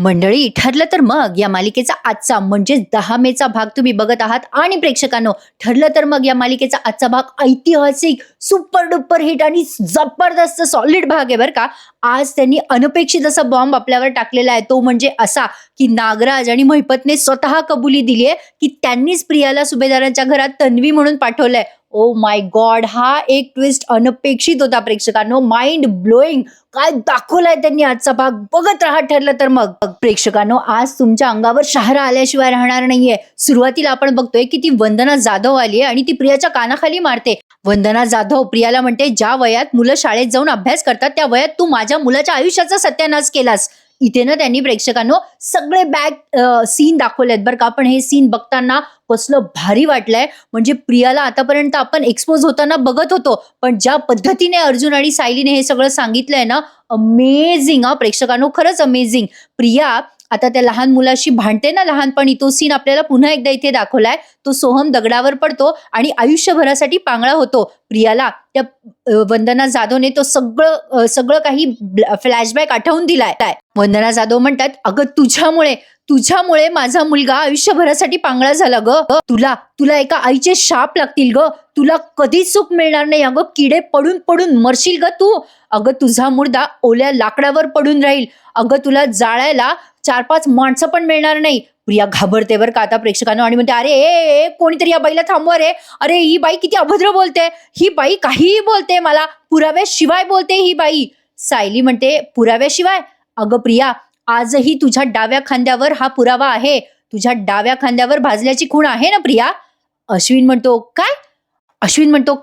मंडळी, ठरलं तर मग या मालिकेचा आजचा म्हणजेच 10 मेचा भाग तुम्ही बघत आहात. आणि प्रेक्षकांनो, ठरलं तर मग या मालिकेचा आजचा भाग ऐतिहासिक सुपर डुपर हिट आणि जबरदस्त सॉलिड भाग आहे बरं का. आज त्यांनी अनपेक्षित असा बॉम्ब आपल्यावर टाकलेला आहे. तो म्हणजे असा की नागराज आणि महिपतने स्वतः कबुली दिली आहे की त्यांनीच प्रियाला सुभेदारांच्या घरात तन्वी म्हणून पाठवलंय. ओ माय गॉड, हा एक ट्विस्ट अनपेक्षित होता प्रेक्षकांनो. माइंड ब्लोईंग काय दाखवलाय त्यांनी. आजचा भाग बघत राहा ठरलं तर मग. प्रेक्षकांनो, आज तुमच्या अंगावर शहारा आल्याशिवाय राहणार नाहीये. सुरुवातीला आपण बघतोय की ती वंदना जाधव आली आणि ती प्रियाच्या कानाखाली मारते. वंदना जाधव प्रियाला म्हणते, ज्या वयात मुलं शाळेत जाऊन अभ्यास करतात त्या वयात तू माझ्या मुलाच्या आयुष्याचा सत्यानाश केलास. इथे ना त्यांनी प्रेक्षकांनो सगळे बॅक सीन दाखवलेत बरं का. पण हे सीन बघताना कसलं भारी वाटलंय. म्हणजे प्रियाला आतापर्यंत आपण एक्सपोज होताना बघत होतो, पण ज्या पद्धतीने अर्जुन आणि सायलीने हे सगळं सांगितलंय ना, अमेझिंग. प्रेक्षकांनो, खरंच अमेझिंग. प्रिया आता त्या लहान मुलाशी भांडते ना लहानपणी, तो सीन आपल्याला पुन्हा एकदा इथे दाखवलाय. तो सोहम दगडावर पडतो आणि आयुष्यभरासाठी पांगळा होतो. प्रियाला त्या वंदना जाधवने तो सगळं काही फ्लॅशबॅक आठवून दिलाय. वंदना जाधव म्हणतात, अगं तुझ्यामुळे माझा मुलगा आयुष्यभरासाठी पांगळा झाला ग. तुला एका आईचे शाप लागतील ग. तुला कधीच सुख मिळणार नाही. अगं किडे पडून पडून मरशील ग तू. अगं तुझा मुर्दा ओल्या लाकडावर पडून राहील. अगं तुला जाळायला 4-5 माणसं पण मिळणार नाही. प्रिया घाबरते बरं का आता प्रेक्षकांनो आणि म्हणते, अरे ए कोणीतरी या बाईला थांबवा रे. अरे ही बाई किती अभद्र बोलते. ही बाई काहीही बोलते, मला पुराव्याशिवाय बोलते ही बाई. सायली म्हणते, पुराव्याशिवाय? अगं प्रिया, आजही तुझ्या डाव्या खांद्यावर हा पुरावा आहे. तुझ्या डाव्या खांद्यावर भाजल्याची खूण आहे ना प्रिया? अश्विन म्हणतो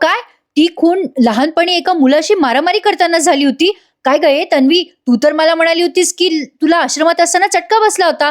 काय? ती खूण लहानपणी एका मुलाशी मारामारी करताना झाली होती. काय गं तन्वी, तू तर मला म्हणाली होतीस की तुला आश्रमात असताना चटका बसला होता.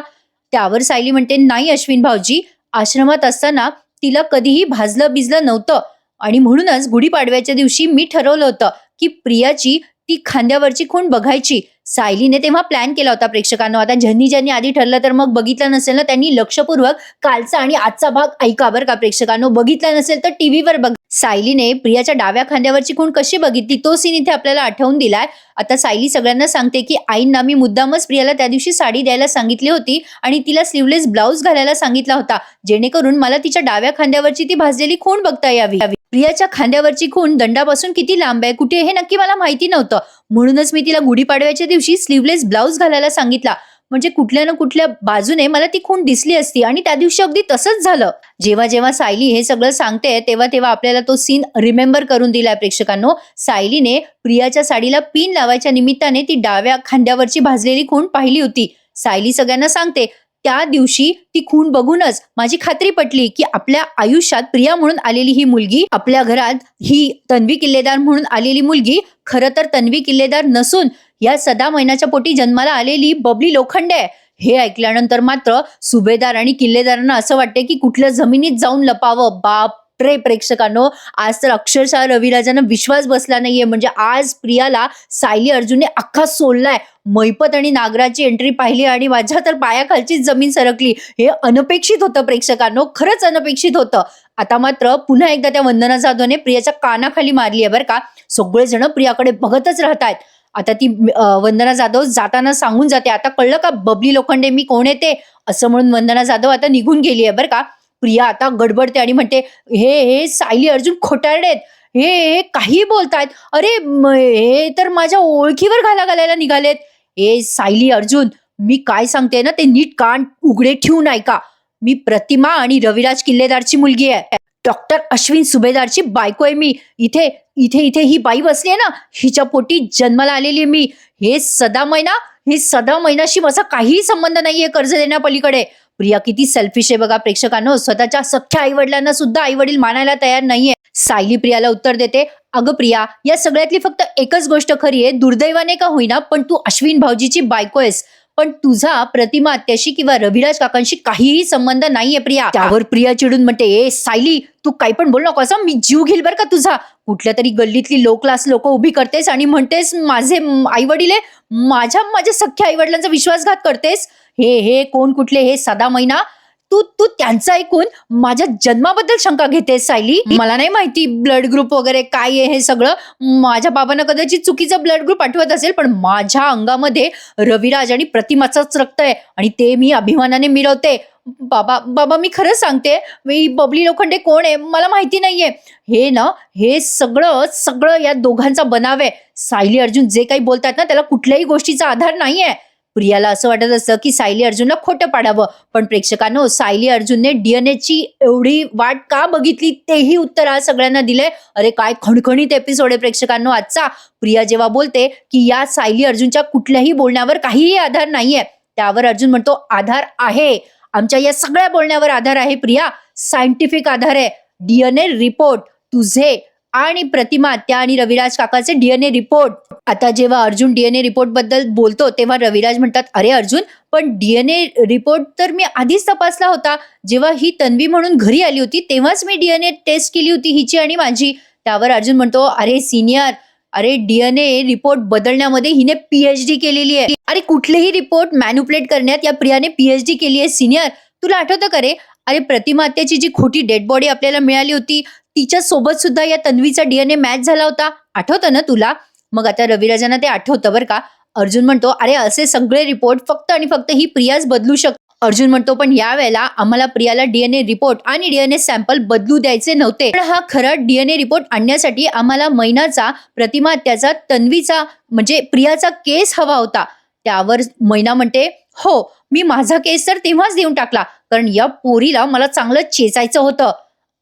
त्यावर सायली म्हणते, नाही अश्विन भाऊजी, आश्रमात असताना तिला कधीही भाजलं बिजलं नव्हतं आणि म्हणूनच गुढीपाडव्याच्या दिवशी मी ठरवलं होतं की प्रियाची ती खांद्यावरची खूण बघायची. सायलीने तेव्हा प्लॅन केला होता प्रेक्षकांनो. आता ज्यांनी आधी ठरलं तर मग बघितलं नसेल ना, त्यांनी लक्षपूर्वक कालचा आणि आजचा भाग ऐका बरं का प्रेक्षकांनो. बघितला नसेल तर टीव्हीवर बघ. सायलीने प्रियाच्या डाव्या खांद्यावरची खूण कशी बघितली तो सीन इथे आपल्याला आठवून दिलाय. आता सायली सगळ्यांना सांगते की आईंना मी मुद्दामच प्रियाला त्या दिवशी साडी द्यायला सांगितली होती आणि तिला स्लीवलेस ब्लाउज घालायला सांगितला होता, जेणेकरून मला तिच्या डाव्या खांद्यावरची ती भाजलेली खूण बघता यावी. प्रियाच्या खांद्यावरची खूण दंडापासून किती लांब आहे, कुठे, हे नक्की मला माहिती नव्हतं. म्हणूनच मी तिला गुढीपाडव्याच्या दिवशी स्लीवलेस ब्लाउज घालायला सांगितला. म्हणजे कुठल्या ना कुठल्या बाजूने मला ती खूण दिसली असती आणि त्या दिवशी अगदी तसंच झालं. जेव्हा सायली हे सगळं सांगते तेव्हा आपल्याला तो सीन रिमेंबर करून दिलाय प्रेक्षकांनो. सायलीने प्रियाच्या साडीला पिन लावायच्या निमित्ताने ती डाव्या खांद्यावरची भाजलेली खूण पाहिली होती. सायली सगळ्यांना सांगते, त्या दिवशी ती खूण बघूनच माझी खात्री पटली की आपल्या आयुष्यात प्रिया म्हणून आलेली ही मुलगी, आपल्या घरात ही तन्वी किल्लेदार म्हणून आलेली मुलगी खरं तर तन्वी किल्लेदार नसून या सदा मैनाच्या पोटी जन्माला आलेली बबली लोखंडे आहे. हे ऐकल्यानंतर मात्र सुभेदार आणि किल्लेदारांना असं वाटते की कुठल्या जमिनीत जाऊन लपावं. बापरे प्रेक्षकांनो, आज तर अक्षरशः रविराजांना विश्वास बसला नाहीये. म्हणजे आज प्रियाला सायली अर्जुनने अख्खा सोडलाय. महिपत आणि नागराजची एंट्री पाहिली आणि माझ्या तर पायाखालचीच जमीन सरकली. हे अनपेक्षित होतं प्रेक्षकांनो, खरंच अनपेक्षित होतं. आता मात्र पुन्हा एकदा त्या वंदना जाधवने प्रियाच्या कानाखाली मारली आहे बरं का. सगळेजण प्रियाकडे बघतच राहतायत. आता ती वंदना जाधव जाताना सांगून जाते, आता कळलं का बबली लोखंडे मी कोण येते असं म्हणून. वंदना जाधव आता निघून गेली आहे बरं का. प्रिया आता गडबडते आणि म्हणते, हे सायली अर्जुन खोटारडेत. हे काही बोलतायत. अरे हे तर माझ्या ओळखीवर घालायला निघालेत. सायली अर्जुन, मी काय सांगते ना ते नीट कान उघडे ठेवून ऐका. मी प्रतिमा आणि रविराज किल्लेदारची मुलगी आहे. डॉक्टर अश्विन सुभेदारची बायको आहे मी. इथे ही बाई बसली आहे ना, हिच्या पोटी जन्माला आलेली मी. हे सदा मैनाशी माझा काहीही संबंध नाहीये कर्ज देण्यापलीकडे. प्रिया किती सेल्फिश आहे बघा प्रेक्षकांनो. स्वतःच्या सख्ख्या आईवडिलांना सुद्धा आईवडील मानायला तयार नाहीये. सायली प्रियाला उत्तर देते, अगं प्रिया, या सगळ्यातली फक्त एकच गोष्ट खरी आहे. दुर्दैवाने का होईना पण तू अश्विन भाऊजीची बायको आहेस. पण तुझा प्रतिमा आत्याशी किंवा रविराज काकांशी काहीही संबंध नाहीये प्रिया. त्यावर प्रिया चिडून म्हणते, सायली तू काही पण बोल नको असं, मी जीव घेईल बरं का तुझा. कुठल्या तरी गल्लीतली लो क्लास लोक उभी करतेस आणि म्हणतेस माझे आई वडील आहे. माझ्या सख्ख्या आई वडिलांचा विश्वासघात करतेस. हे कोण कुठले हे सदा मैना? तू तू त्यांचं ऐकून माझ्या जन्माबद्दल शंका घेतेस सायली. मला नाही माहिती ब्लड ग्रुप वगैरे काय आहे हे सगळं. माझ्या बाबांना कदाचित चुकीचं ब्लड ग्रुप आठवत असेल, पण माझ्या अंगामध्ये रविराज आणि प्रतिमाचंच रक्त आहे आणि ते मी अभिमानाने मिरवते. बाबा बाबा मी खरंच सांगते, मी बबली लोखंडे कोण आहे मला माहिती नाहीये. हे सगळं सगळं या दोघांचा बनाव आहे. सायली अर्जुन जे काही बोलतात ना त्याला कुठल्याही गोष्टीचा आधार नाहीये. प्रियाला असं वाटत असतं की सायली अर्जुनला खोटं पाडावं, पण प्रेक्षकांनो सायली अर्जुनने डीएनएची एवढी वाट का बघितली तेही उत्तर आज सगळ्यांना दिलंय. अरे काय खणखणीत एपिसोड आहे प्रेक्षकांनो आजचा. प्रिया जेव्हा बोलते की या सायली अर्जुनच्या कुठल्याही बोलण्यावर काहीही आधार नाहीये, त्यावर अर्जुन म्हणतो आधार आहे. आमच्या या सगळ्या बोलण्यावर आधार आहे प्रिया, सायंटिफिक आधार आहे. डीएनए रिपोर्ट, तुझे आणि प्रतिमा त्या आणि रविराज काकाचे डीएनए रिपोर्ट. आता जेव्हा अर्जुन डीएनए रिपोर्ट बद्दल बोलतो तेव्हा रविराज म्हणतात अरे अर्जुन, पण डीएनए रिपोर्ट तर मी आधीच तपासला होता. जेव्हा ही तन्वी म्हणून घरी आली होती तेव्हाच मी डीएनए टेस्ट केली होती हिची आणि माझी. त्यावर अर्जुन म्हणतो अरे सिनियर, अरे डीएनए रिपोर्ट बदलण्यामध्ये हिने पीएचडी केलेली आहे. अरे कुठलेही रिपोर्ट मॅन्युप्लेट करण्यात या प्रियाने पीएचडी केली आहे सिनियर. तुला आठवतं का रे, अरे प्रतिमा आत्याची जी खोटी डेड बॉडी आपल्याला मिळाली होती तिच्या सोबत सुद्धा या तन्वीचा डीएनए मॅच झाला होता, आठवतं ना तुला. मग आता रविराजांना ते आठवतं बरं का. अर्जुन म्हणतो अरे असे सगळे रिपोर्ट फक्त आणि फक्त ही प्रियाच बदलू शकते. अर्जुन म्हणतो पण यावेळेला आम्हाला प्रियाला डीएनए रिपोर्ट आणि डीएनए सॅम्पल बदलू द्यायचे नव्हते. पण हा खरा डीएनए रिपोर्ट आणण्यासाठी आम्हाला मैनाचा, प्रतिमा त्याचा, तन्वीचा म्हणजे प्रियाचा केस हवा होता. त्यावर मैना म्हणते हो, मी माझा केस तर तेव्हाच देऊन टाकला कारण या पोरीला मला चांगलं चेचायचं होतं.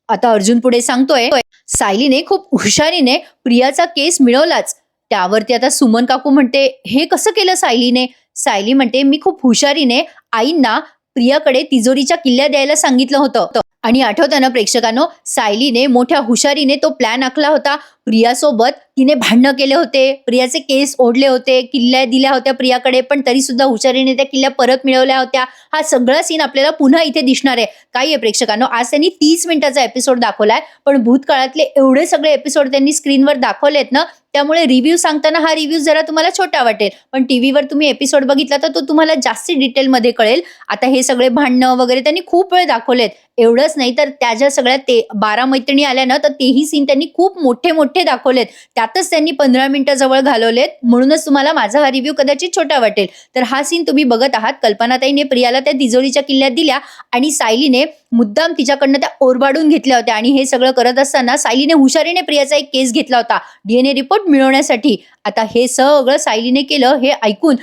आता अर्जुन पुढे सांगतोय सायलीने खूप हुशारीने प्रियाचा केस मिळवलाच. त्यावरती आता सुमन काकू म्हणते हे कसं केलं सायलीने. सायली म्हणते मी खूप हुशारीने आईंना प्रियाकडे तिजोरीच्या किल्ल्या द्यायला सांगितलं होतं. आणि आठवतं ना प्रेक्षकांनो, सायलीने मोठ्या हुशारीने तो प्लॅन आखला होता. प्रियासोबत तिने भांडणं केले होते, प्रियाचे केस ओढले होते, किल्ल्या दिल्या होत्या प्रियाकडे, पण तरी सुद्धा हुशारीने त्या किल्ल्या परत मिळवल्या होत्या. हा सगळा सीन आपल्याला पुन्हा इथे दिसणार आहे. काय आहे प्रेक्षकांनो, आज त्यांनी 30 मिनिटाचा एपिसोड दाखवलाय, पण भूतकाळातले एवढे सगळे एपिसोड त्यांनी स्क्रीनवर दाखवलेत ना, त्यामुळे रिव्ह्यू सांगताना हा रिव्ह्यू जरा तुम्हाला छोटा वाटेल, पण टीव्हीवर तुम्ही एपिसोड बघितला तर तो तुम्हाला जास्त डिटेलमध्ये कळेल. आता हे सगळे भांडणं वगैरे त्यांनी खूप वेळ दाखवलेत. एवढंच नाही तर त्या ज्या सगळ्या 12 मैत्रिणी आल्या ना, तर तेही सीन त्यांनी खूप मोठे मोठे दाखवलेत. त्यातच त्यांनी 15 मिनिटं जवळ घालवलेत, म्हणूनच तुम्हाला माझा हा रिव्ह्यू कदाचित छोटा वाटेल. तर हा सीन तुम्ही बघत आहात. कल्पनाताईने प्रियाला त्या तिजोरीच्या किल्ल्यात दिल्या आणि सायलीने मुद्दाम तिच्याकडनं त्या ओरबाडून घेतल्या होत्या. आणि हे सगळं करत असताना सायलीने हुशारीने प्रियाचा एक केस घेतला होता डीएनए रिपोर्ट मिळवण्यासाठी. आता हे सगळं सायलीने केलं हे ऐकून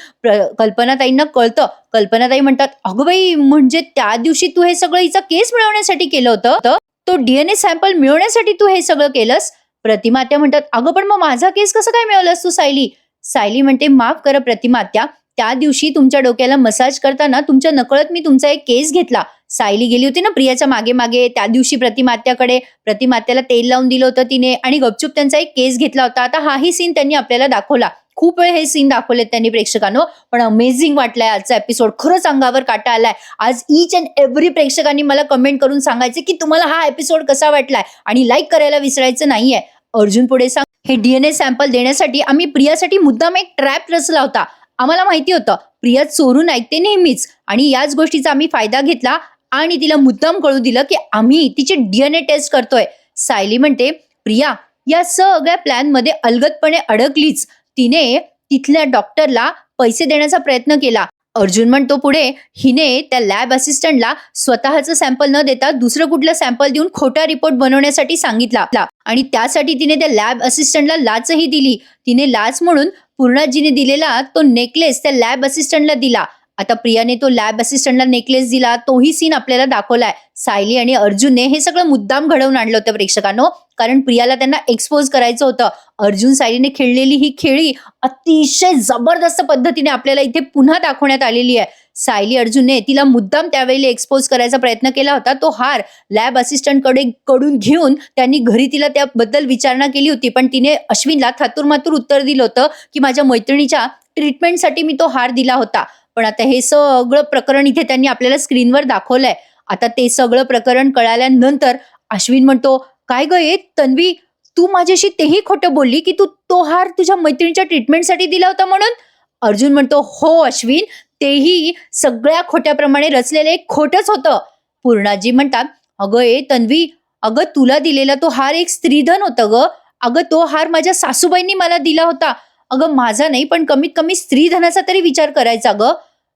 कल्पनाताईंना कळतं. कल्पनाताई म्हणतात अगं बाई, म्हणजे त्या दिवशी तू हे सगळं हिचा केस मिळवण्यासाठी केलं होतं, तो डीएनए सॅम्पल मिळवण्यासाठी तू हे सगळं केलंस. प्रतिमात्या म्हणतात अगं पण मग माझा केस कसं काय मिळवलास तू सायली. सायली म्हणते माफ करा प्रतिमात्या, त्या दिवशी तुमच्या डोक्याला मसाज करताना तुमच्या नकळत मी तुमचा एक केस घेतला. सायली गेली होती ना प्रियाच्या मागे मागे त्या दिवशी प्रतिमात्याकडे, प्रतिमात्याला तेल लावून दिलं होतं तिने आणि गपचूप त्यांचा एक केस घेतला होता. आता हाही सीन त्यांनी आपल्याला दाखवला. खूप वेळ हे सीन दाखवलेत त्यांनी प्रेक्षकांनो, पण अमेझिंग वाटलाय आजचा एपिसोड. खरंच अंगावर काटा आलाय. आज ईच अँड एव्हरी प्रेक्षकांनी मला कमेंट करून सांगायचे की तुम्हाला हा एपिसोड कसा वाटलाय आणि लाईक करायला विसरायचं नाहीये. अर्जुन पुढे सांग हे डीएनए सॅम्पल देण्यासाठी आम्ही प्रियासाठी मुद्दाम एक ट्रॅप रचला होता. आम्हाला माहिती होतं प्रिया चोरून ऐकते नेहमीच आणि याच गोष्टीचा आम्ही फायदा घेतला आणि तिला मुद्दाम कळू दिलं की आम्ही तिची डीएनए टेस्ट करतोय. सायली म्हणते प्रिया या सगळ्या प्लॅन मध्ये अलगदपणे अडकलीच. तिने तिथल्या डॉक्टरला पैसे देण्याचा प्रयत्न केला. अर्जुन म्हणतो पुढे हिने त्या लॅब असिस्टंटला स्वतःचं सॅम्पल न देता दुसरं कुठलं सॅम्पल देऊन खोटा रिपोर्ट बनवण्यासाठी सांगितला आणि त्यासाठी तिने त्या लॅब असिस्टंटला लाचही दिली. तिने लाच म्हणून पूर्णाजीने दिलेला तो नेकलेस त्या लॅब असिस्टंटला दिला. आता प्रियाने तो लॅब असिस्टंटला नेकलेस दिला, तोही सीन आपल्याला दाखवलाय. सायली आणि अर्जुनने हे सगळं मुद्दाम घडवून आणलं होतं प्रेक्षकांनो, कारण प्रियाला त्यांना एक्सपोज करायचं होतं. अर्जुन सायलीने खेळलेली ही खेळी अतिशय जबरदस्त पद्धतीने आपल्याला इथे पुन्हा दाखवण्यात आलेली आहे. सायली अर्जुनने तिला मुद्दाम त्यावेळी एक्सपोज करायचा प्रयत्न केला होता. तो हार लॅब असिस्टंट कडून घेऊन त्यांनी घरी तिला त्याबद्दल विचारणा केली होती, पण तिने अश्विनला थातुरमातुर उत्तर दिलं होतं की माझ्या मैत्रिणीच्या ट्रीटमेंटसाठी मी तो हार दिला होता. पण आता हे सगळं प्रकरण इथे त्यांनी आपल्याला स्क्रीनवर दाखवलंय. आता ते सगळं प्रकरण कळाल्यानंतर अश्विन म्हणतो काय ग ये तन्वी, तू माझ्याशी तेही खोटं बोलली की तू तो हार तुझ्या मैत्रिणीच्या ट्रीटमेंटसाठी दिला होता म्हणून. अर्जुन म्हणतो हो अश्विन, तेही सगळ्या खोट्याप्रमाणे रचलेलं एक खोटंच होतं. पूर्णाजी म्हणतात, अगं ए तन्वी, अगं तुला दिलेला तो हार एक स्त्रीधन होतं ग. अगं तो हार माझ्या सासूबाईंनी मला दिला होता. अगं माझा नाही, पण कमीत कमी स्त्रीधनाचा तरी विचार करायचा ग.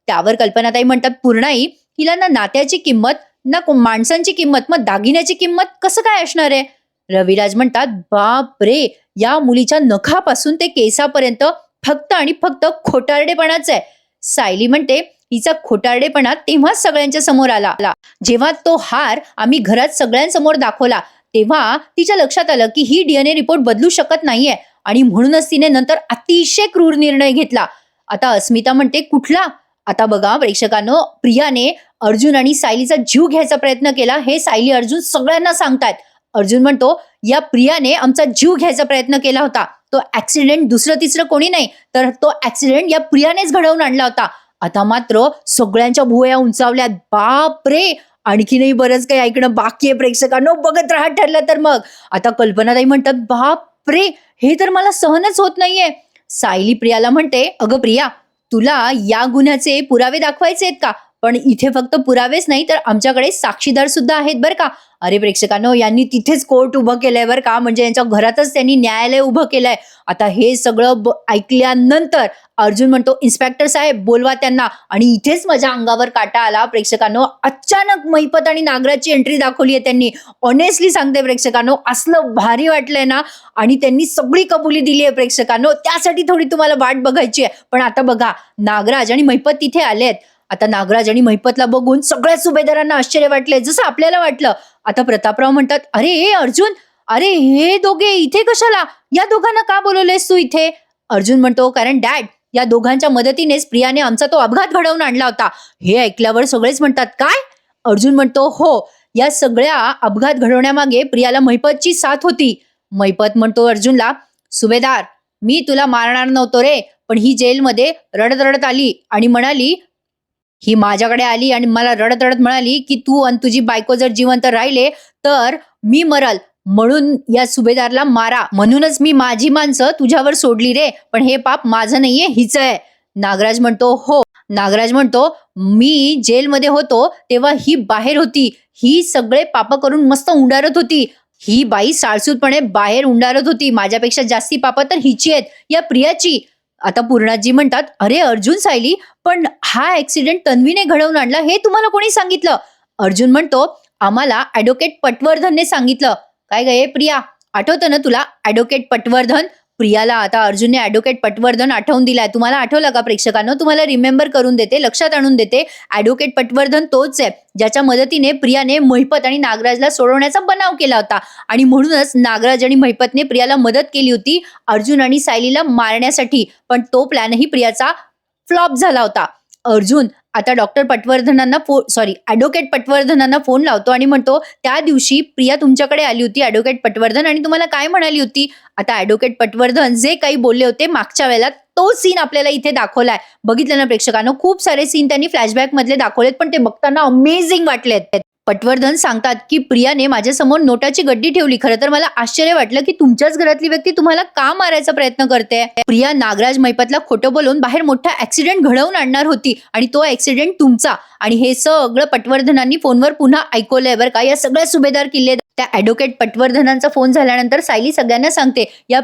त्यावर कल्पनाताई म्हणतात, पूर्णाई, हिला ना नात्याची किंमत, ना माणसांची किंमत, मग दागिन्याची किंमत कसं काय असणार आहे? रविराज म्हणतात, बाप रे, या मुलीच्या नखापासून ते केसापर्यंत फक्त आणि फक्त खोटारडेपणाच आहे. सायली म्हणते, हिचा खोटारडेपणा तेव्हाच सगळ्यांच्या समोर आला. जेव्हा तो हार आम्ही घरात सगळ्यांसमोर दाखवला तेव्हा तिच्या लक्षात आलं की ही डीएनए रिपोर्ट बदलू शकत नाहीये आणि म्हणूनच तिने नंतर अतिशय क्रूर निर्णय घेतला. आता अस्मिता म्हणते, कुठला? आता बघा प्रेक्षकांनो, प्रियाने अर्जुन आणि सायलीचा जीव घ्यायचा प्रयत्न केला हे सायली अर्जुन सगळ्यांना सांगतायत. अर्जुन म्हणतो, या प्रियाने आमचा जीव घ्यायचा प्रयत्न केला होता. तो ऍक्सिडेंट दुसरं तिसरं कोणी नाही, तर तो ऍक्सिडेंट या प्रियानेच घडवून आणला होता. आता मात्र सगळ्यांच्या भुवया उंचावल्यात. बाप रे, आणखीनही बरंच काही ऐकणं बाकी आहे प्रेक्षकांनो, बघत राहा ठरलं तर मग. आता कल्पनाताई म्हणतात, बाप रे, हे तर मला सहनच होत नाहीये. सायली प्रियाला म्हणते, अगं प्रिया, तुला या गुन्ह्याचे पुरावे दाखवायचे आहेत का? पण इथे फक्त पुरावेच नाही तर आमच्याकडे साक्षीदार सुद्धा आहेत बरं का. अरे प्रेक्षकांनो, यांनी तिथेच कोर्ट उभं केलंय बरं का, म्हणजे यांच्या घरातच त्यांनी न्यायालय उभं केलंय. आता हे सगळं ऐकल्यानंतर अर्जुन म्हणतो, इन्स्पेक्टर साहेब बोलवा त्यांना. आणि इथेच माझ्या अंगावर काटा आला प्रेक्षकांनो. अचानक महिपत आणि नागराजची एंट्री दाखवली आहे त्यांनी. ऑनेस्टली सांगते प्रेक्षकांनो, असलं भारी वाटलंय ना. आणि त्यांनी सगळी कबुली दिली आहे प्रेक्षकांनो. त्यासाठी थोडी तुम्हाला वाट बघायची आहे. पण आता बघा, नागराज आणि महिपत तिथे आलेत. आता नागराज आणि महिपतला बघून सगळ्या सुभेदारांना आश्चर्य वाटले, जसं आपल्याला वाटलं. आता प्रतापराव म्हणतात, अरे हे अर्जुन, अरे हे दोघे इथे कशाला? या दोघांना का बोलवलेस तू इथे? अर्जुन म्हणतो, कारण डॅड, या दोघांच्या मदतीनेच प्रियाने आमचा तो अपघात घडवून आणला होता. हे ऐकल्यावर सगळेच म्हणतात, काय? अर्जुन म्हणतो, हो, या सगळ्या अपघात घडवण्यामागे प्रियाला महिपतची साथ होती. महिपत म्हणतो अर्जुनला, सुभेदार, मी तुला मारणार नव्हतो रे, पण ही जेलमध्ये रडत रडत आली आणि म्हणाली, ही माझ्याकडे आली आणि मला रडत रडत म्हणाली की तू आणि तुझी बायको जर जिवंत राहिले तर मी मरल, म्हणून या सुभेदारला मारा. म्हणूनच मी माझी माणसं तुझ्यावर सोडली रे, पण हे पाप माझं नाहीये, हिचं आहे. नागराज म्हणतो, हो. नागराज म्हणतो, मी जेलमध्ये होतो तेव्हा ही बाहेर होती. ही सगळे पाप करून मस्त उंडारत होती. ही बाई साळसूतपणे बाहेर उंडारत होती. माझ्यापेक्षा जास्ती पाप तर हिची आहेत, या प्रियाची. आता पूर्णाजी म्हणतात, अरे अर्जुन, सायली, पण हा ऍक्सिडेंट तन्वीने घडवून आणला हे तुम्हाला कोणी सांगितलं? अर्जुन म्हणतो, आम्हाला ऍडव्होकेट पटवर्धनने सांगितलं. काय गे प्रिया, आठवतं ना तुला ऍडव्होकेट पटवर्धन? प्रियाला आता अर्जुनने ऍडव्होकेट पटवर्धन आठवून दिलाय. तुम्हाला आठवलं का प्रेक्षकांनो? तुम्हाला रिमेंबर करून देते, लक्षात आणून देते. ऍडव्होकेट पटवर्धन तोच आहे ज्याच्या मदतीने प्रियाने महिपत आणि नागराजला सोडवण्याचा बनाव केला होता. आणि म्हणूनच नागराज आणि महिपतने प्रियाला मदत केली होती अर्जुन आणि सायलीला मारण्यासाठी. पण तो प्लॅनही प्रियाचा फ्लॉप झाला होता. अर्जुन आता डॉक्टर पटवर्धनांना ऍडव्होकेट पटवर्धनांना फोन लावतो आणि म्हणतो, त्या दिवशी प्रिया तुमच्याकडे आली होती ऍडव्होकेट पटवर्धन, आणि तुम्हाला काय म्हणाली होती? आता ऍडव्होकेट पटवर्धन जे काही बोलले होते मागच्या वेळेला तो सीन आपल्याला इथे दाखवलाय. बघितलं ना प्रेक्षकांनो, खूप सारे सीन त्यांनी फ्लॅशबॅक मधले दाखवलेत, पण ते बघताना अमेझिंग वाटलेत. पटवर्धन सांगतात की प्रियाने माझ्यासमोर नोटाची गड्डी ठेवली. खरं तर मला आश्चर्य वाटलं की तुमच्याच घरातली व्यक्ती तुम्हाला का मारायचा प्रयत्न करते. प्रिया नागराज महिपतला खोटं बोलून बाहेर मोठा ऍक्सिडेंट घडवून आणणार होती आणि तो ऍक्सिडेंट तुमचा. आणि हे सगळं पटवर्धनांनी फोनवर पुन्हा ऐकवलंय बरं का. या सगळ्या सुभेदार किल्ले. त्या ऍडव्होकेट पटवर्धनांचा फोन झाल्यानंतर सायली सगळ्यांना सांगते, या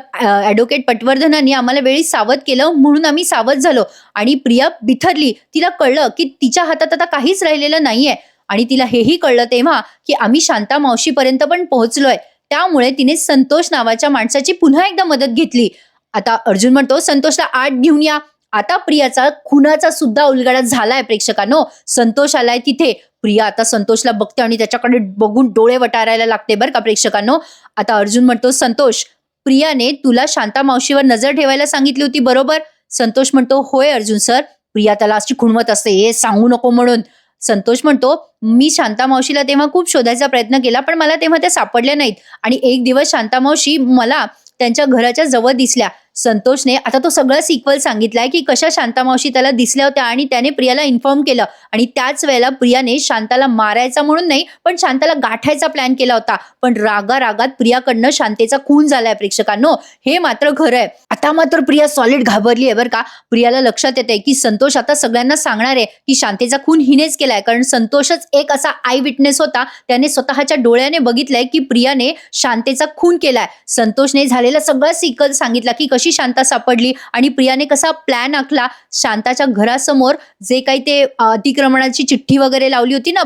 ऍडव्होकेट पटवर्धनांनी आम्हाला वेळी सावध केलं म्हणून आम्ही सावध झालो. आणि प्रिया बिथरली. तिला कळलं की तिच्या हातात आता काहीच राहिलेलं नाहीये. आणि तिला हेही कळलं तेव्हा की आम्ही शांता मावशीपर्यंत पण पोहोचलोय. त्यामुळे तिने संतोष नावाच्या माणसाची पुन्हा एकदा मदत घेतली. आता अर्जुन म्हणतो, संतोषला आत घेऊन या. आता प्रियाचा खुनाचा सुद्धा उलगडा झालाय प्रेक्षकांनो. संतोष आलाय तिथे. प्रिया आता संतोषला बघते आणि त्याच्याकडे बघून डोळे वटारायला लागते बरं का प्रेक्षकांनो. आता अर्जुन म्हणतो, संतोष, प्रियाने तुला शांता मावशीवर नजर ठेवायला सांगितली होती बरोबर? संतोष म्हणतो, होय अर्जुन सर. प्रिया त्याला अशी खुणवत असते, हे सांगू नको म्हणून. संतोष म्हणतो, मी शांता मावशीला तेव्हा खूप शोधायचा प्रयत्न केला, पण मला तेव्हा त्या सापडल्या नाहीत. आणि एक दिवस शांता मावशी मला त्यांच्या घराच्या जवळ दिसल्या. संतोषने आता तो सगळं सिक्वल सांगितलाय की कशा शांतामावशी त्याला दिसल्या होत्या आणि त्याने प्रियाला इन्फॉर्म केलं आणि त्याच वेळेला प्रियाने शांताला मारायचा म्हणून नाही पण शांताला गाठायचा प्लॅन केला होता. पण रागात प्रियाकडनं शांतेचा खून झालाय प्रेक्षकांनो, हे मात्र खरं आहे. आता मात्र प्रिया सॉलिड घाबरली आहे बरं का. प्रियाला लक्षात येते की संतोष आता सगळ्यांना सांगणार आहे की शांतेचा खून हिनेच केलाय, कारण संतोषच एक असा आय विटनेस होता, त्याने स्वतःच्या डोळ्याने बघितलंय की प्रियाने शांतेचा खून केलाय. संतोषने झालेला सगळा सिक्वल सांगितला की कशी शांता सापडली आणि प्रियाने कसा प्लॅन आखला. शांताच्या घरासमोर जे काही ते अतिक्रमणाची चिठ्ठी वगैरे लावली होती ना,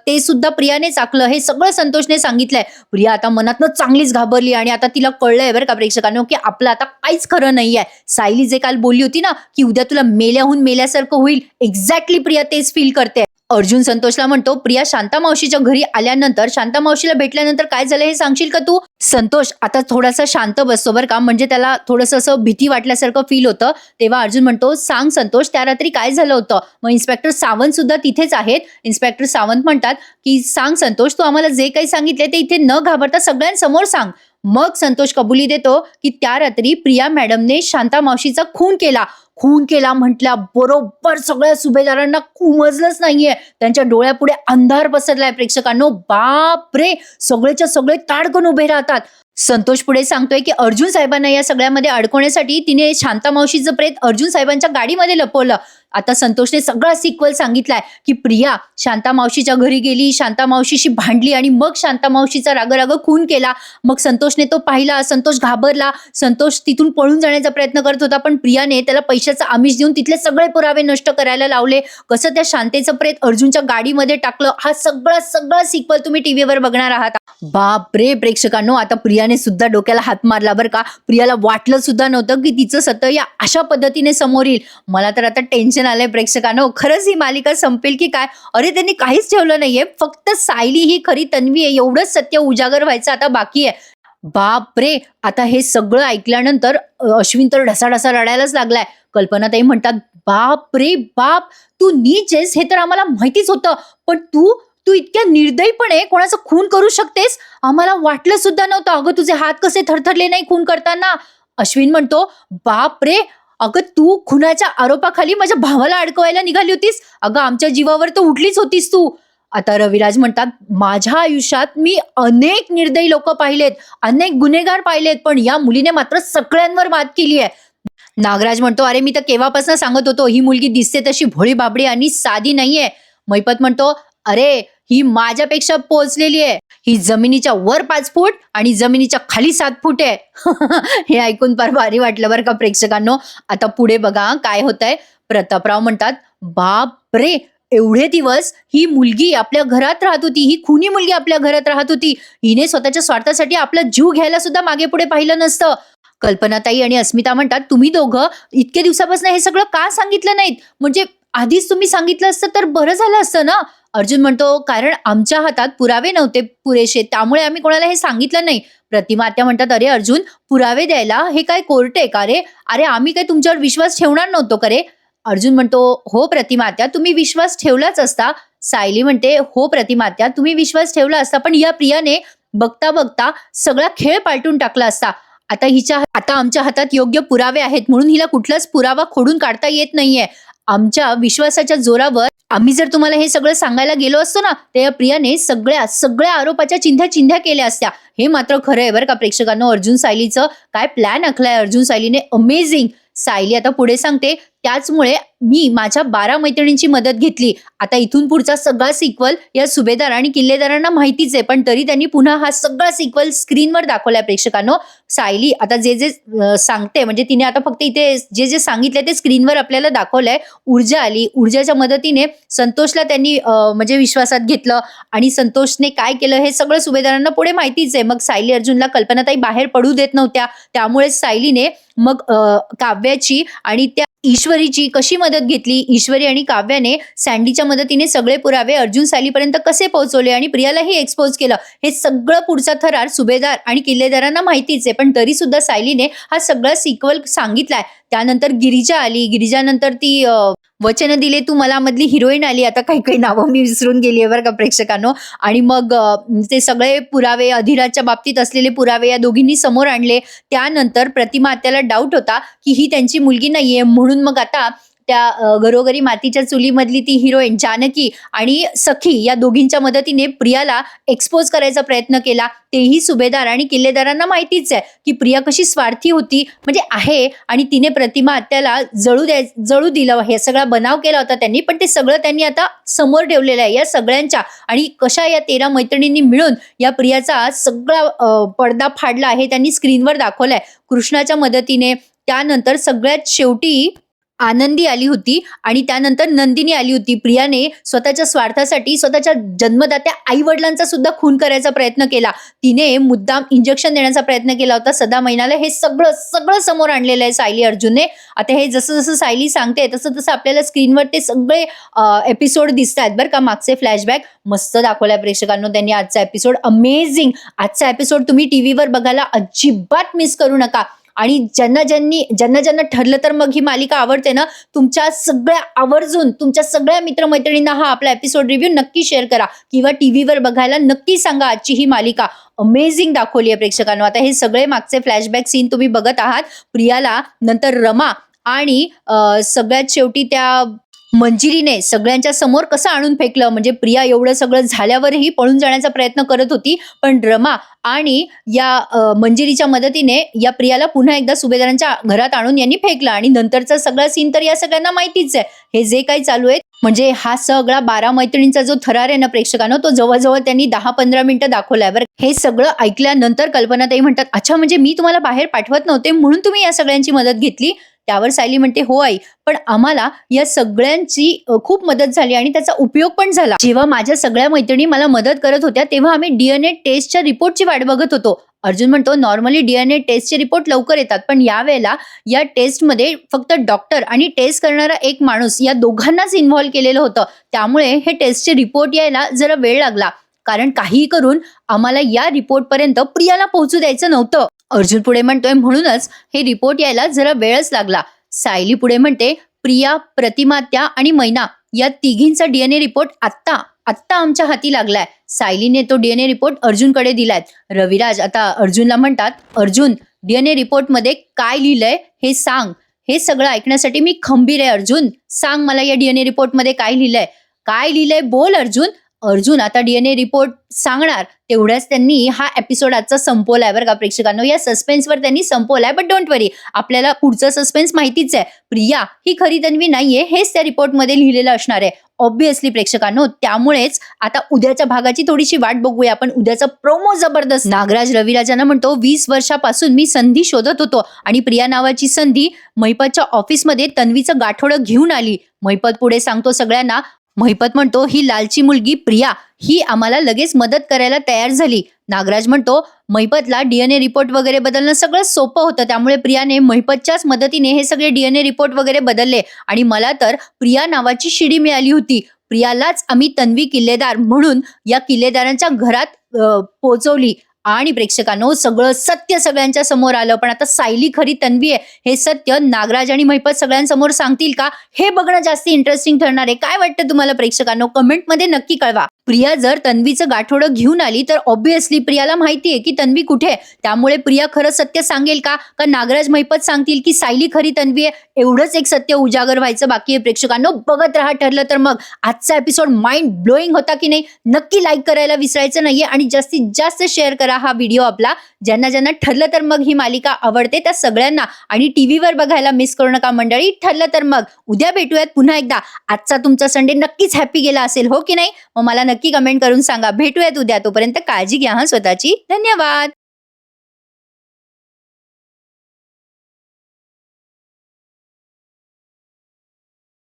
ते सुद्धा प्रियानेच आखलं, हे सगळं संतोषने सांगितलंय. प्रिया आता मनातनं चांगलीच घाबरली आणि आता तिला कळलंय बरं का प्रेक्षकांनो की आपलं आता काहीच खरं नाहीये. सायली जे काल बोलली होती ना की उद्या तुला मेल्याहून मेल्यासारखं होईल, एक्झॅक्टली प्रिया तेच फील करते. अर्जुन संतोषला म्हणतो, प्रिया शांता मावशीच्या घरी आल्यानंतर, शांता मावशीला भेटल्यानंतर काय झालं हे सांगशील का तू? संतोष आता थोडासा शांत बसतो बरं का, म्हणजे त्याला थोडंसं असं भीती वाटल्यासारखं फील होतं. तेव्हा अर्जुन म्हणतो, सांग संतोष, त्या रात्री काय झालं होतं? मग इन्स्पेक्टर सावंत सुद्धा तिथेच आहेत. इन्स्पेक्टर सावंत म्हणतात की सांग संतोष, तू आम्हाला जे काही सांगितले ते इथे न घाबरता सगळ्यांसमोर सांग. मग संतोष कबुली देतो की त्या रात्री प्रिया मॅडमने शांता मावशीचा खून केला म्हटल्या बरोबर सगळ्या सुभेदारांना उमजलंच नाहीये. त्यांच्या डोळ्यापुढे अंधार पसरलाय प्रेक्षकांनो. बाप रे, सगळेच्या सगळे ताडकन उभे राहतात. संतोष पुढे सांगतोय की अर्जुन साहेबांना या सगळ्यामध्ये अडकवण्यासाठी तिने शांता मावशीचं प्रेत अर्जुन साहेबांच्या गाडीमध्ये लपवलं. आता संतोषने सगळा सिक्वल सांगितलाय की प्रिया शांता मावशीच्या घरी गेली, शांता मावशीशी भांडली आणि मग शांता मावशीचा राग खून केला. मग संतोषने तो पाहिला, संतोष घाबरला, संतोष तिथून पळून जाण्याचा प्रयत्न करत होता, पण प्रियाने त्याला पैशाचा आमिष देऊन तिथले सगळे पुरावे नष्ट करायला लावले. कसं त्या शांतेचं प्रेत अर्जुनच्या गाडीमध्ये टाकलं, हा सगळा सिक्वल तुम्ही टीव्हीवर बघणार आहात. बाप रे प्रेक्षकांनो, आता प्रियाने सुद्धा डोक्याला हात मारला बरं का. प्रियाला वाटलं सुद्धा नव्हतं की तिचं सत्य या अशा पद्धतीने समोर येईल. मला तर आता टेन्शन आलंय प्रेक्षकांनो, खरंच ही मालिका संपेल की काय? अरे त्यांनी काहीच ठेवलं नाहीये, फक्त सायली ही खरी तन्वी आहे एवढंच सत्य उजागर व्हायचं आता बाकी आहे. बाप रे, आता हे सगळं ऐकल्यानंतर अश्विन तर ढसाढसा रडायलाच लागलाय. कल्पनाताई म्हणतात, बाप रे बाप, तू नीच आहेस हे तर आम्हाला माहितीच होतं, पण तू इतक्या निर्दयीपणे कोणाचा खून करू शकतेस, आम्हाला वाटलं सुद्धा नव्हतं. अगं तुझे हात कसे थरथरले नाही खून करताना? अश्विन म्हणतो, बाप रे, अगं तू खुनाच्या आरोपाखाली माझ्या भावाला अडकवायला निघाली होतीस. अगं आमच्या जीवावर तर उठलीच होतीस तू. आता रविराज म्हणतात, माझ्या आयुष्यात मी अनेक निर्दयी लोक पाहिलेत, अनेक गुन्हेगार पाहिलेत, पण या मुलीने मात्र सगळ्यांवर मात केली आहे. नागराज म्हणतो, अरे मी तर केव्हापासून सांगत होतो ही मुलगी दिसते तशी भोळी बाबडी आणि साधी नाहीये. मैपत म्हणतो, अरे ही माझ्यापेक्षा पोहोचलेली आहे, ही जमिनीच्या वर 5 फूट आणि जमिनीच्या खाली 7 फूट आहे. हे ऐकून फार भारी वाटलं बरं का प्रेक्षकांनो. आता पुढे बघा काय होतंय. प्रतापराव म्हणतात, बाप रे, एवढे दिवस ही मुलगी आपल्या घरात राहत होती, ही खुनी मुलगी आपल्या घरात राहत होती, हिने स्वतःच्या स्वार्थासाठी आपला जीव घ्यायला सुद्धा मागे पुढे पाहिलं नसतं. कल्पनाताई आणि अस्मिता म्हणतात, तुम्ही दोघं इतके दिवसापासून हे सगळं का सांगितलं नाहीत? म्हणजे आधीच तुम्ही सांगितलं असतं तर बरं झालं असतं ना. अर्जुन म्हणतो, कारण आमच्या हातात पुरावे नव्हते पुरेसे, त्यामुळे आम्ही कोणाला हे सांगितलं नाही. प्रतिमा आत्या म्हणतात, अरे अर्जुन, पुरावे द्यायला हे काय कोर्ट आहे का रे? अरे आम्ही काय तुमच्यावर विश्वास ठेवणार नव्हतो का रे? अर्जुन म्हणतो, हो प्रतिमा आत्या, तुम्ही विश्वास ठेवलाच असता. सायली म्हणते, हो प्रतिमा आत्या, तुम्ही विश्वास ठेवला असता, पण या प्रियाने बघता बघता सगळा खेळ पालटून टाकला असता. आता आमच्या हातात योग्य पुरावे आहेत म्हणून हिला कुठलाच पुरावा खोडून काढता येत नाहीये. आमच्या विश्वासाच्या जोरावर आम्ही जर तुम्हाला हे सगळं सांगायला गेलो असतो ना, तर या प्रियाने सगळ्या आरोपाच्या चिंध्या केल्या असत्या. हे मात्र खरं आहे बरं का प्रेक्षकांनो. अर्जुन सायलीचं काय प्लॅन आखलाय अर्जुन सायलीने, अमेझिंग. सायली आता पुढे सांगते, त्याचमुळे मी माझ्या 12 मैत्रिणींची मदत घेतली. आता इथून पुढचा सगळा सिक्वल या सुभेदार आणि किल्लेदारांना माहितीच आहे, पण तरी त्यांनी पुन्हा हा सगळा सिक्वल स्क्रीनवर दाखवलाय प्रेक्षकांनो. सायली आता जे सांगते, म्हणजे तिने आता फक्त इथे जे सांगितले ते स्क्रीनवर आपल्याला दाखवलंय. ऊर्जा आली, ऊर्जाच्या मदतीने संतोषला त्यांनी म्हणजे विश्वासात घेतलं आणि संतोषने काय केलं हे सगळं सुभेदारांना पुढे माहितीच आहे. मग सायली अर्जुनला कल्पनाताई बाहेर पडू देत नव्हत्या, त्यामुळे सायलीने मग काव्याची आणि त्या ईश्वरीची कशी मदत घेतली. ईश्वरी आणि काव्याने सँडीच्या मदतीने सगळे पुरावे अर्जुन सायलीपर्यंत कसे पोहोचवले आणि प्रियालाही एक्सपोज केलं, हे सगळं पुढचा थरार सुभेदार आणि किल्लेदारांना माहितीच आहे, पण तरी सुद्धा सायलीने हा सगळा सिक्वल सांगितलाय. त्यानंतर गिरिजा आली, गिरिजानंतर ती वचन दिले तू मला मधली हिरोईन आली. आता काही काही नावं मी विसरून गेली आहे बरं का प्रेक्षकांनो. आणि मग ते सगळे पुरावे, अधिराजच्या बाबतीत असलेले पुरावे या दोघींनी समोर आणले. त्यानंतर प्रतिमा आत्याला डाऊट होता की ही त्यांची मुलगी नाहीये, म्हणून मग आता त्या घरोघरी मातीच्या चुलीमधली ती हिरोईन जानकी आणि सखी या दोघींच्या मदतीने प्रियाला एक्सपोज करायचा प्रयत्न केला. तेही सुभेदार आणि किल्लेदारांना माहितीच आहे की प्रिया कशी स्वार्थी होती, म्हणजे आहे, आणि तिने प्रतिमा आत्याला जळू दिलं. हे सगळा बनाव केला होता त्यांनी, पण ते सगळं त्यांनी आता समोर ठेवलेलं आहे या सगळ्यांच्या. आणि कशा या 13 मैत्रिणींनी मिळून या प्रियाचा सगळा पडदा फाडला हे त्यांनी स्क्रीनवर दाखवलाय कृष्णाच्या मदतीने. त्यानंतर सगळ्यात शेवटी आनंदी आली होती आणि त्यानंतर नंदिनी आली होती. प्रियाने स्वतःच्या स्वार्थासाठी स्वतःच्या जन्मदात्या आई वडिलांचा सुद्धा खून करायचा प्रयत्न केला. तिने मुद्दाम इंजेक्शन देण्याचा प्रयत्न केला होता सदा महिन्याला. हे सगळं सगळं समोर आणलेलं आहे सायली अर्जुनने. आता हे जसं जसं सायली सांगते तसं तसं आपल्याला स्क्रीनवर ते सगळे एपिसोड दिसत आहेत बरं का. मागचे फ्लॅशबॅक मस्त दाखवलाय प्रेक्षकांनो त्यांनी. आजचा एपिसोड अमेझिंग. आजचा एपिसोड तुम्ही टीव्हीवर बघायला अजिबात मिस करू नका. आणि ज्यांना ठरलं तर मग ही मालिका आवडते ना, तुमच्या सगळ्या आवर्जून तुमच्या सगळ्या मित्रमैत्रिणींना हा आपला एपिसोड रिव्ह्यू नक्की शेअर करा किंवा टीव्हीवर बघायला नक्की सांगा. आजची ही मालिका अमेझिंग दाखवली आहे प्रेक्षकांनो. आता हे सगळे मागचे फ्लॅशबॅक सीन तुम्ही बघत आहात. प्रियाला नंतर रमा आणि सगळ्यात शेवटी त्या मंजिरीने सगळ्यांच्या समोर कसं आणून फेकलं. म्हणजे प्रिया एवढं सगळं झाल्यावरही पळून जाण्याचा प्रयत्न करत होती, पण रमा आणि या मंजिरीच्या मदतीने या प्रियाला पुन्हा एकदा सुभेदारांच्या घरात आणून यांनी फेकलं. आणि नंतरचा सगळा सीन तर या सगळ्यांना माहितीच आहे. हे जे काही चालू आहे म्हणजे हा सगळा 12 मैत्रिणींचा जो थरार आहे ना प्रेक्षकांनो, तो जवळजवळ त्यांनी 10-15 मिनिटं दाखवलाय बरं. हे सगळं ऐकल्यानंतर कल्पनाताई म्हणतात, अच्छा म्हणजे मी तुम्हाला बाहेर पाठवत नव्हते म्हणून तुम्ही या सगळ्यांची मदत घेतली. त्यावर सायली म्हणते, हो आई, पण आम्हाला या सगळ्यांची खूप मदत झाली आणि त्याचा उपयोग पण झाला. जेव्हा माझ्या सगळ्या मैत्रिणी मला मदत करत होत्या तेव्हा आम्ही DNA टेस्टच्या रिपोर्टची वाट बघत होतो. अर्जुन म्हणतो, नॉर्मली DNA टेस्टचे रिपोर्ट लवकर येतात, पण यावेळेला या टेस्टमध्ये फक्त डॉक्टर आणि टेस्ट करणारा एक माणूस या दोघांनाच इन्व्हॉल्व केलेलं होतं. त्यामुळे हे टेस्टचे रिपोर्ट यायला जरा वेळ लागला. कारण काहीही करून आम्हाला या रिपोर्टपर्यंत प्रियाला पोहोचू द्यायचं नव्हतं. अर्जुन पुढे म्हणतोय, म्हणूनच हे रिपोर्ट यायला जरा वेळच लागला. सायली पुढे म्हणते, प्रिया, प्रतिमात्या आणि मैना या तिघींचा DNA रिपोर्ट आत्ता आमच्या हाती लागलाय. सायलीने तो DNA रिपोर्ट अर्जुनकडे दिलाय. रविराज आता अर्जुनला म्हणतात, अर्जुन, DNA रिपोर्टमध्ये काय लिहिलंय हे सांग. हे सगळं ऐकण्यासाठी मी खंबीर आहे. अर्जुन, सांग मला या DNA रिपोर्टमध्ये काय लिहिलंय बोल अर्जुन. अर्जुन आता DNA रिपोर्ट सांगणार. तेवढ्याच त्यांनी हा एपिसोड आजचा संपवलाय बरं का प्रेक्षकांनो. या सस्पेन्सवर त्यांनी संपवलाय, बट डोंट वरी, आपल्याला पुढचं सस्पेन्स माहितीच आहे. प्रिया ही खरी तन्वी नाहीये हेच त्या रिपोर्टमध्ये लिहिलेलं असणार आहे ऑब्व्हियसली प्रेक्षकांनो. त्यामुळेच आता उद्याच्या भागाची थोडीशी वाट बघूया आपण. उद्याचा प्रोमो जबरदस्त. नागराज रविराजांना म्हणतो, 20 वर्षापासून मी संधी शोधत होतो आणि प्रिया नावाची संधी महिपतच्या ऑफिसमध्ये तन्वीचं गाठोडं घेऊन आली. महिपत पुढे सांगतो सगळ्यांना, महिपत म्हणतो, ही लालची मुलगी प्रिया ही आम्हाला लगेच मदत करायला तयार झाली. नागराज म्हणतो, महिपतला DNA रिपोर्ट वगैरे बदलणं सगळं सोपं होतं, त्यामुळे प्रियाने महिपतच्याच मदतीने हे सगळे DNA रिपोर्ट वगैरे बदलले आणि मला तर प्रिया नावाची शिडी मिळाली होती. प्रियालाच आम्ही तन्वी किल्लेदार म्हणून या किल्लेदारांच्या घरात पोहोचवली. आणि प्रेक्षकांनो सगळं सत्य सगळ्यांच्या समोर आलं. पण आता सायली खरी तन्वी आहे हे सत्य नागराज आणि महिपत सगळ्यांसमोर सांगतील का, हे बघणं जास्त इंटरेस्टिंग ठरणार आहे. काय वाटतं तुम्हाला प्रेक्षकांनो, कमेंटमध्ये नक्की कळवा. प्रिया जर तन्वीचं गाठोडं घेऊन आली तर ऑब्व्हियसली प्रियाला माहिती आहे की तन्वी कुठे आहे. त्यामुळे प्रिया खरं सत्य सांगेल का नागराज महिपत सांगतील की सायली खरी तन्वी आहे. एवढंच एक सत्य उजागर व्हायचं बाकी आहे प्रेक्षकांनो. बघत राहा. ठरलं तर मग आजचा एपिसोड माइंड ब्लोईंग होता की नाही, नक्की लाईक करायला विसरायचं नाहीये आणि जास्तीत जास्त शेअर करा हा व्हिडिओ आपला. ज्यांना ठरलं तर मग ही मालिका आवडते त्या सगळ्यांना, आणि टीव्हीवर बघायला मिस करू नका मंडळी. ठरलं तर मग उद्या भेटूयात पुन्हा एकदा. आजचा तुमचा संडे नक्कीच हॅपी गेला असेल, हो की नाही? मग मला नक्की कमेंट करून सांगा. भेटूयात उद्या. तोपर्यंत काळजी घ्या स्वतःची. धन्यवाद.